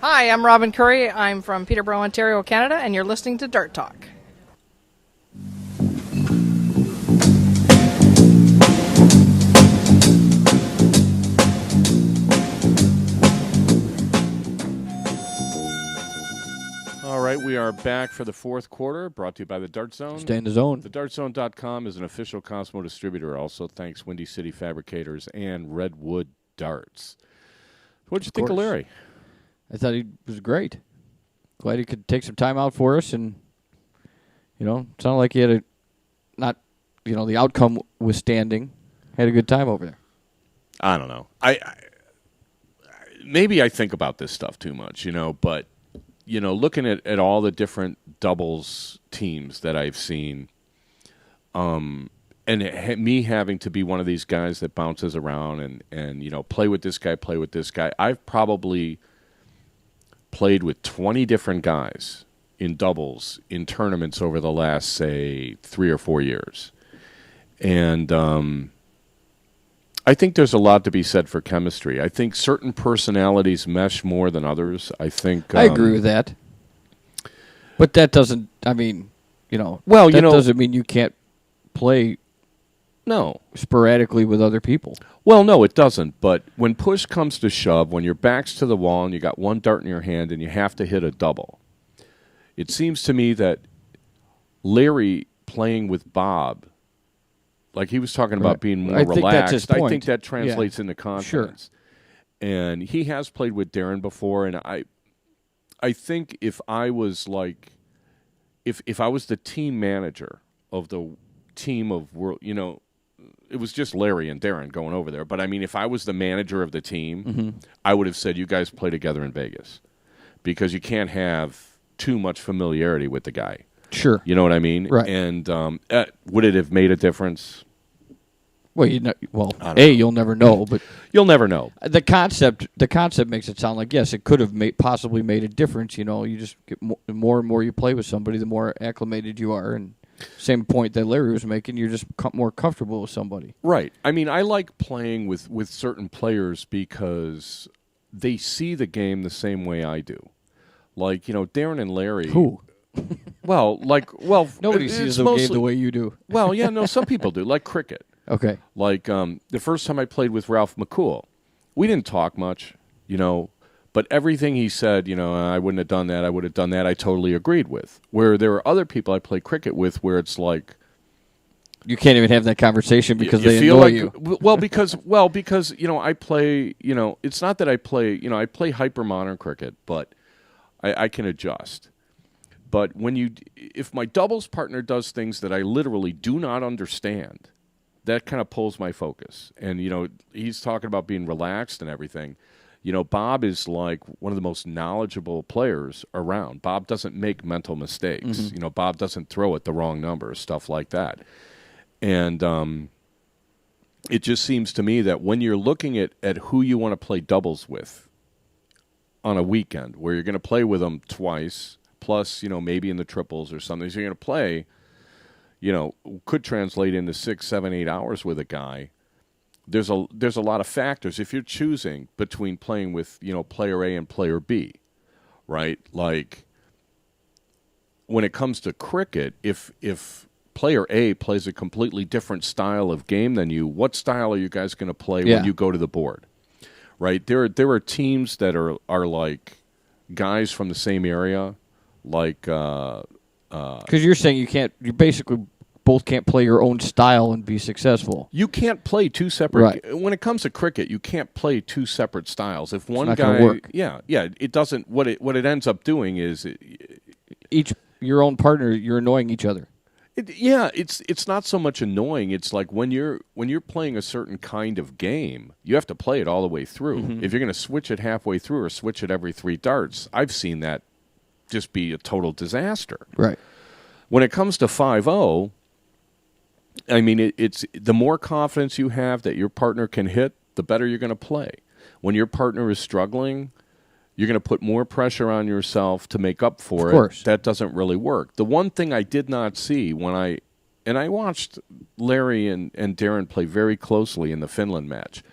Hi, I'm Robin Curry. I'm from Peterborough, Ontario, Canada, and you're listening to Dart Talk. All right, we are are back for the fourth quarter, brought to you by the Dart Zone. Stay in the zone. TheDartZone.com is an official Cosmo distributor. Also, thanks Windy City Fabricators and Redwood Darts. What'd you think of Larry? I thought he was great. Glad he could take some time out for us, and sounded like he had the outcome withstanding, had a good time over there. I don't know. Maybe I think about this stuff too much, but looking at all the different doubles teams that I've seen, and me having to be one of these guys that bounces around and play with this guy, I've probably played with 20 different guys in doubles in tournaments over the last, say, 3 or 4 years. And I think there's a lot to be said for chemistry. I think certain personalities mesh more than others. I agree with that. But that doesn't, doesn't mean you can't play sporadically with other people. Well, no, it doesn't. But when push comes to shove, when your back's to the wall and you got one dart in your hand and you have to hit a double, it seems to me that Larry playing with Bob, like he was talking about being more relaxed. That's his point. I think that translates into confidence. Sure. And he has played with Darren before, and I think if I was if I was the team manager of the team of world, it was just Larry and Darren going over there. But I mean, if I was the manager of the team, I would have said, you guys play together in Vegas, because you can't have too much familiarity with the guy. Sure. You know what I mean? Right. And would it have made a difference? Well, you'll never know, but you'll never know. The concept makes it sound like, yes, it could have possibly made a difference. You just get more and more you play with somebody, the more acclimated you are, and same point that Larry was making, you're just more comfortable with somebody. Right. I mean, I like playing with certain players because they see the game the same way I do. Like, Darren and Larry. Who? Nobody sees the game the way you do. Well, yeah, no, some people do, like cricket. Okay. Like the first time I played with Ralph McCool, we didn't talk much, but everything he said, I wouldn't have done that, I would have done that, I totally agreed with. Where there are other people I play cricket with where it's like, you can't even have that conversation because they feel annoy like, you. Well, because I play, it's not that I play, I play hyper modern cricket, but I can adjust. But if my doubles partner does things that I literally do not understand, that kind of pulls my focus. And, he's talking about being relaxed and everything. Bob is like one of the most knowledgeable players around. Bob doesn't make mental mistakes. Mm-hmm. Bob doesn't throw at the wrong number, stuff like that. And it just seems to me that when you're looking at who you want to play doubles with on a weekend, where you're going to play with them twice, plus, maybe in the triples or something, so you're going to play, could translate into 6, 7, 8 hours with a guy. There's a lot of factors if you're choosing between playing with, player A and player B, right? Like, when it comes to cricket, if player A plays a completely different style of game than you, what style are you guys going to play when you go to the board, right? There are teams that are like guys from the same area, like because you're saying you basically both can't play your own style and be successful. You can't play two separate. Right. When it comes to cricket, you can't play two separate styles. If one it's not guy, gonna work. yeah, it doesn't. What it ends up doing is your own partner, you're annoying each other. It's not so much annoying. It's like when you're playing a certain kind of game, you have to play it all the way through. Mm-hmm. If you're going to switch it halfway through or switch it every 3 darts, I've seen that just be a total disaster. Right. When it comes to 5-0, I mean, it's the more confidence you have that your partner can hit, the better you're going to play. When your partner is struggling, you're going to put more pressure on yourself to make up for it. Of course. That doesn't really work. The one thing I did not see when I watched Larry and Darren play very closely in the Finland match,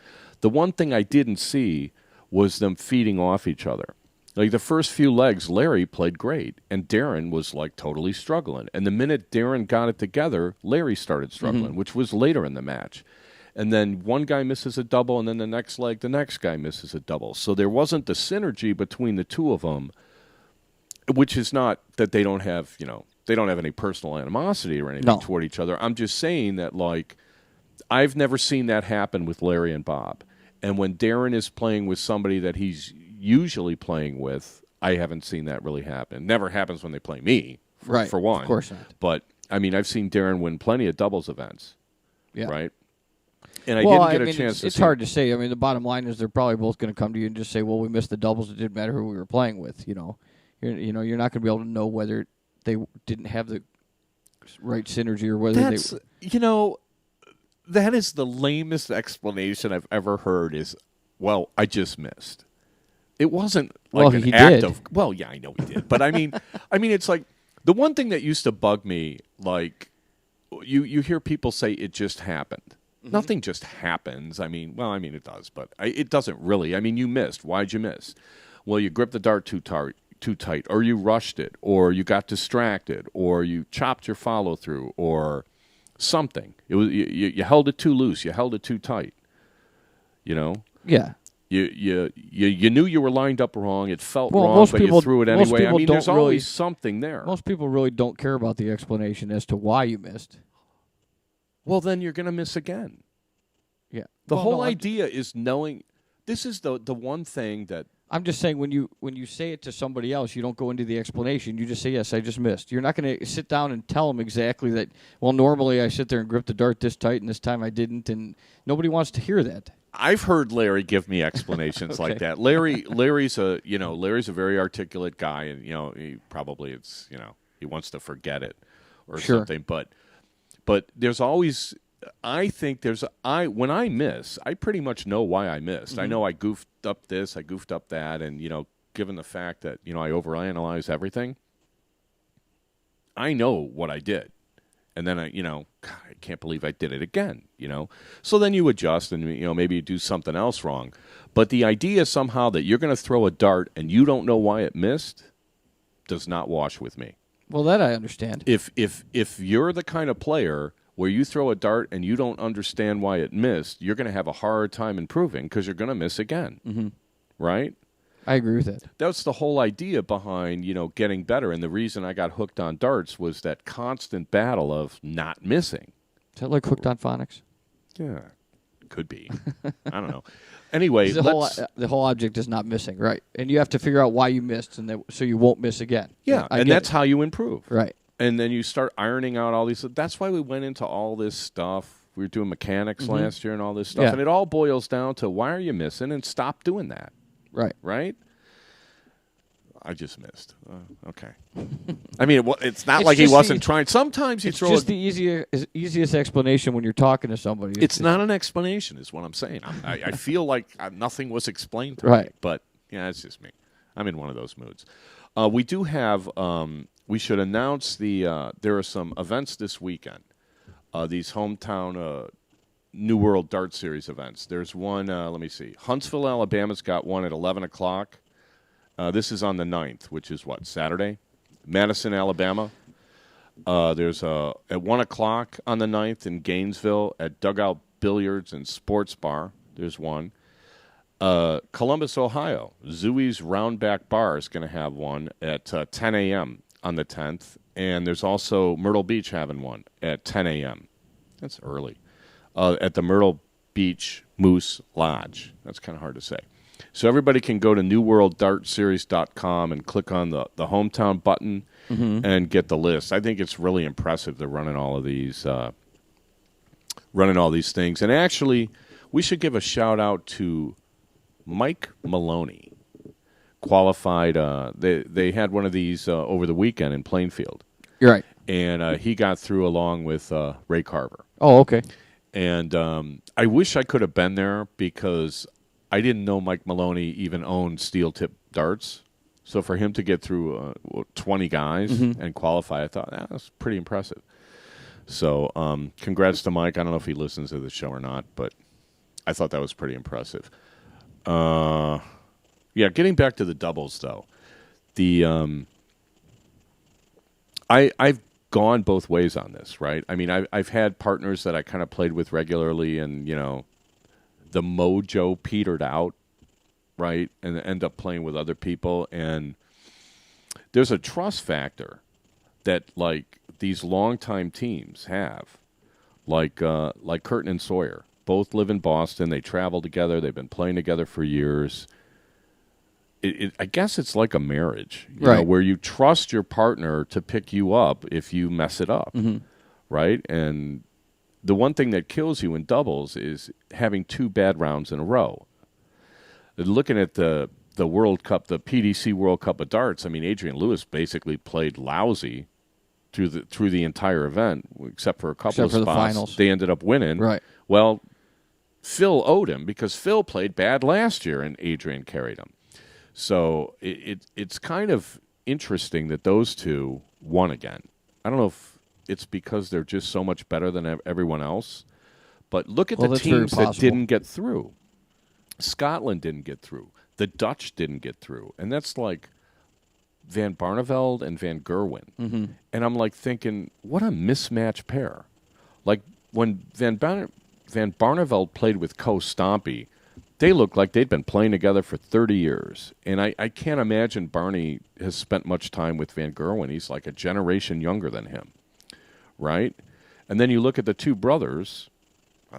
the one thing I didn't see was them feeding off each other. Like the first few legs, Larry played great, and Darren was like totally struggling. And the minute Darren got it together, Larry started struggling, which was later in the match. And then one guy misses a double, and then the next leg, the next guy misses a double. So there wasn't the synergy between the two of them. which is not that they don't have, they don't have any personal animosity or anything No. toward each other. I'm just saying that, like, I've never seen that happen with Larry and Bob. And when Darren is playing with somebody that he's usually playing with, I haven't seen that really happen. Never happens when they play me, for one. Of course not. But, I mean, I've seen Darren win plenty of doubles events, Yeah. right? And I didn't get a chance to it's see. hard to say. I mean, the bottom line is they're probably both going to come to you and just say, well, we missed the doubles. It didn't matter who we were playing with, You're not going to be able to know whether they didn't have the right synergy or whether That's, that is the lamest explanation I've ever heard is, well, I just missed. It wasn't like an act of, well, yeah, I know he did. But I mean, it's like the one thing that used to bug me, like you hear people say it just happened. Mm-hmm. Nothing just happens. I mean, it does, but it doesn't really. I mean, you missed. Why'd you miss? Well, you gripped the dart too tight, or you rushed it, or you got distracted, or you chopped your follow through, or something. It was you held it too loose. You held it too tight. Yeah. You knew you were lined up wrong. It felt wrong, but you threw it anyway. I mean, there's always something there. Most people really don't care about the explanation as to why you missed. Well, then you're going to miss again. Yeah. The whole idea is knowing. This is the one thing that I'm just saying when you say it to somebody else, you don't go into the explanation. You just say, yes, I just missed. You're not going to sit down and tell them exactly that, well, normally I sit there and grip the dart this tight, and this time I didn't, and nobody wants to hear that. I've heard Larry give me explanations Okay. like that. Larry's a very articulate guy, and he probably he wants to forget it or Sure. something. But there's always, I think when I miss, I pretty much know why I missed. Mm-hmm. I know I goofed up this, I goofed up that, and given the fact that I overanalyze everything, I know what I did. And then God, I can't believe I did it again, So then you adjust and, maybe you do something else wrong. But the idea somehow that you're going to throw a dart and you don't know why it missed does not wash with me. Well, that I understand. If you're the kind of player where you throw a dart and you don't understand why it missed, you're going to have a hard time improving because you're going to miss again, Mm-hmm. right? I agree with that. That's the whole idea behind, getting better. And the reason I got hooked on darts was that constant battle of not missing. Is that like hooked on phonics? Yeah, could be. I don't know. Anyway, the whole object is not missing, right? And you have to figure out why you missed, and so you won't miss again. Yeah, and that's how you improve. Right. And then you start ironing out all these. That's why we went into all this stuff. We were doing mechanics last year and all this stuff. Yeah. And it all boils down to why are you missing and stop doing that. Right. Right? I just missed. Okay. I mean, it's not like he wasn't trying. Sometimes you throw. It's just the easiest explanation when you're talking to somebody. It's not an explanation, is what I'm saying. I feel like nothing was explained to me. Right. But yeah, it's just me. I'm in one of those moods. We do have. We should announce there are some events this weekend. These hometown New World Dart Series events. There's one. Let me see. Huntsville, Alabama's got one at 11 o'clock. This is on the 9th, which is what, Saturday? Madison, Alabama. There's at 1 o'clock on the 9th in Gainesville at Dugout Billiards and Sports Bar. There's one. Columbus, Ohio. Zooey's Roundback Bar is going to have one at 10 a.m. on the 10th. And there's also Myrtle Beach having one at 10 a.m. That's early. At the Myrtle Beach Moose Lodge. That's kind of hard to say. So everybody can go to newworlddartseries.com and click on the hometown button and get the list. I think it's really impressive they're running all of these things. And actually, we should give a shout out to Mike Maloney. Qualified. They had one of these over the weekend in Plainfield. You're right. And he got through along with Ray Carver. Oh, okay. And I wish I could have been there because I didn't know Mike Maloney even owned steel-tip darts. So for him to get through 20 guys and qualify, I thought, that's pretty impressive. So congrats to Mike. I don't know if he listens to the show or not, but I thought that was pretty impressive. Yeah, getting back to the doubles, though. I've gone both ways on this, right? I mean, I've had partners that I kind of played with regularly and, the mojo petered out, right, and end up playing with other people. And there's a trust factor that like these longtime teams have, like Curtin and Sawyer. Both live in Boston. They travel together. They've been playing together for years. I guess it's like a marriage, you know, where you trust your partner to pick you up if you mess it up, right? And the one thing that kills you in doubles is having 2 bad rounds in a row. Looking at the World Cup, the PDC World Cup of darts, I mean, Adrian Lewis basically played lousy through the entire event, except for a couple of spots. The finals. They ended up winning. Right. Well, Phil owed him because Phil played bad last year and Adrian carried him. So it's kind of interesting that those two won again. I don't know if it's because they're just so much better than everyone else, but look at the teams that didn't get through. Scotland didn't get through. The Dutch didn't get through. And that's like Van Barneveld and Van Gerwen. And I'm like thinking, what a mismatched pair. Like when Van Barneveld played with Co Stompy, they looked like they'd been playing together for 30 years. And I can't imagine Barney has spent much time with Van Gerwen. He's like a generation younger than him, right? And then you look at the two brothers.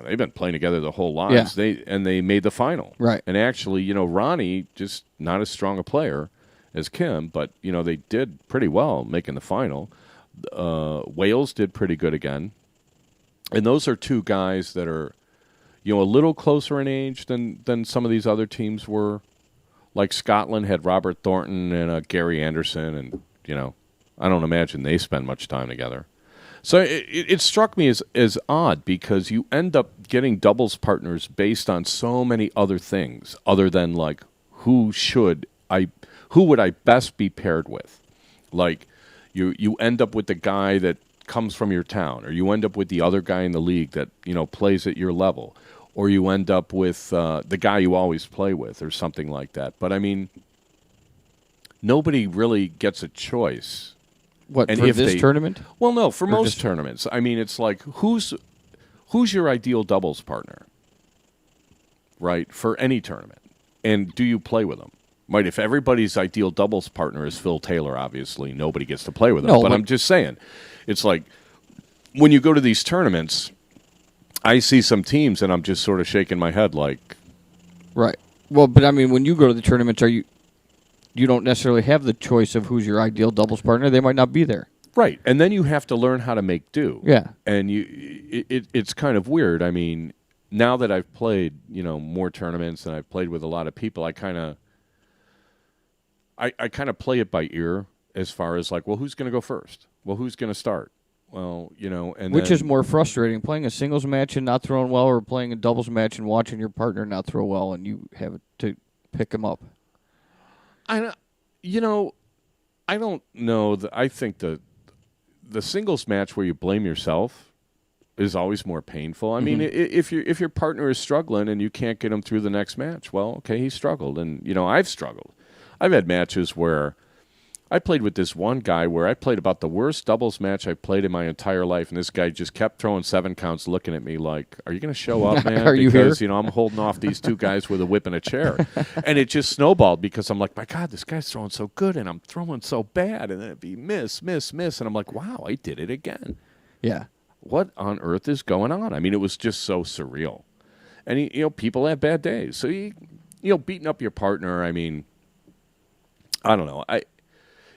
They've been playing together the whole lives. Yeah. They made the final. Right. And actually, you know, Ronnie, just not as strong a player as Kim, but, you know, they did pretty well making the final. Wales did pretty good again. And those are two guys that are, you know, a little closer in age than some of these other teams were. Like Scotland had Robert Thornton and Gary Anderson, and, you know, I don't imagine they spend much time together. So it struck me as odd because you end up getting doubles partners based on so many other things other than like who would I best be paired with? Like you end up with the guy that comes from your town, or you end up with the other guy in the league that, you know, plays at your level, or you end up with the guy you always play with or something like that. But I mean, nobody really gets a choice. What, and for this tournament? Well, no, for most tournaments. I mean, it's like, who's your ideal doubles partner, right, for any tournament? And do you play with them? Right, if everybody's ideal doubles partner is Phil Taylor, obviously, nobody gets to play with him. No, but I'm just saying, it's like, when you go to these tournaments, I see some teams, and I'm just sort of shaking my head like... Right. Well, but I mean, when you go to the tournaments, you don't necessarily have the choice of who's your ideal doubles partner. They might not be there. Right, and then you have to learn how to make do. Yeah. And it's kind of weird. I mean, now that I've played, you know, more tournaments and I've played with a lot of people, I kind of play it by ear as far as like, well, who's going to go first? Well, who's going to start? Well, you know, and which is more frustrating, playing a singles match and not throwing well, or playing a doubles match and watching your partner not throw well and you have to pick him up? I don't know. I think the singles match where you blame yourself is always more painful. I mean, if your partner is struggling and you can't get him through the next match, well, okay, he struggled, and you know, I've struggled. I've had matches where I played with this one guy where I played about the worst doubles match I've played in my entire life, and this guy just kept throwing 7 counts, looking at me like, "Are you going to show up, man?" Are you here? Because, you know, I'm holding off these two guys with a whip and a chair, and it just snowballed because I'm like, "My God, this guy's throwing so good, and I'm throwing so bad," and then it'd be miss, and I'm like, "Wow, I did it again." Yeah. What on earth is going on? I mean, it was just so surreal, and you know, people have bad days, so you know, beating up your partner. I mean, I don't know.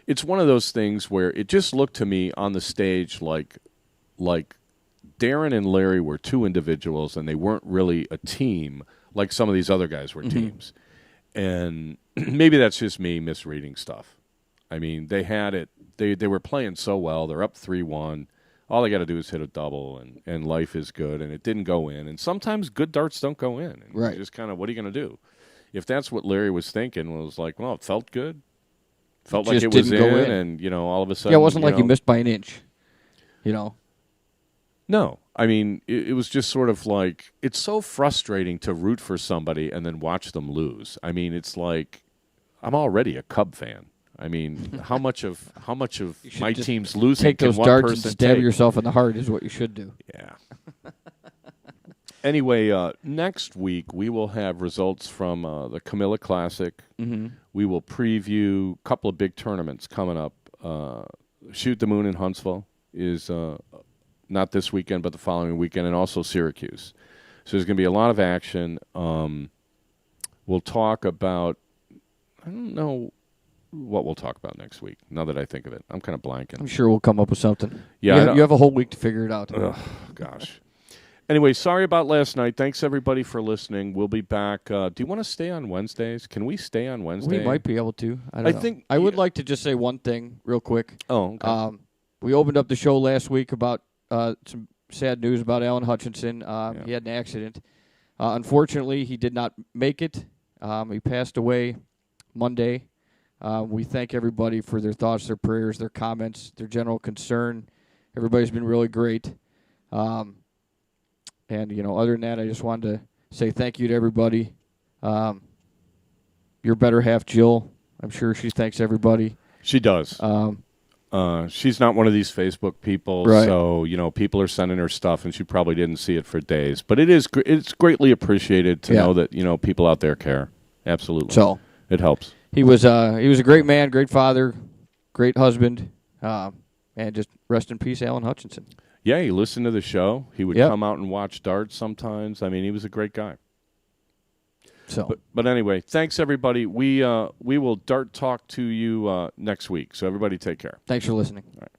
It's one of those things where it just looked to me on the stage like Darren and Larry were two individuals and they weren't really a team like some of these other guys were teams. And maybe that's just me misreading stuff. I mean, they had it. They were playing so well. They're up 3-1. All they got to do is hit a double, and life is good. And it didn't go in. And sometimes good darts don't go in. And right. Just kind of, what are you going to do? If that's what Larry was thinking, was like, well, it felt good. Felt like it was in, and, you know, all of a sudden... Yeah, it wasn't like you missed by an inch, you know? No. I mean, it was just sort of like, it's so frustrating to root for somebody and then watch them lose. I mean, it's like, I'm already a Cub fan. I mean, how much of my team's losing take can those one darts person and stab take? yourself in the heart is what you should do. Yeah. Anyway, next week we will have results from the Camilla Classic. Mm-hmm. We will preview a couple of big tournaments coming up. Shoot the Moon in Huntsville is not this weekend, but the following weekend, and also Syracuse. So there's going to be a lot of action. We'll talk about, I don't know what we'll talk about next week, now that I think of it. I'm kind of blanking. I'm sure we'll come up with something. Yeah, you have a whole week to figure it out. Oh, gosh. Anyway, sorry about last night. Thanks, everybody, for listening. We'll be back. Do you want to stay on Wednesdays? Can we stay on Wednesday? We might be able to. I don't know. think I would like to just say one thing real quick. Oh, okay. We opened up the show last week about some sad news about Alan Hutchinson. He had an accident. Unfortunately, he did not make it. He passed away Monday. We thank everybody for their thoughts, their prayers, their comments, their general concern. Everybody's been really great. And, other than that, I just wanted to say thank you to everybody. Your better half, Jill, I'm sure she thanks everybody. She does. She's not one of these Facebook people, right. So, people are sending her stuff, and she probably didn't see it for days. But it's greatly appreciated to know that, people out there care. Absolutely. So it helps. He was a great man, great father, great husband, and just rest in peace, Alan Hutchinson. Yeah, he listened to the show. He would come out and watch darts sometimes. I mean, he was a great guy. So, but anyway, thanks everybody. We will dart talk to you next week. So everybody, take care. Thanks for listening. All right.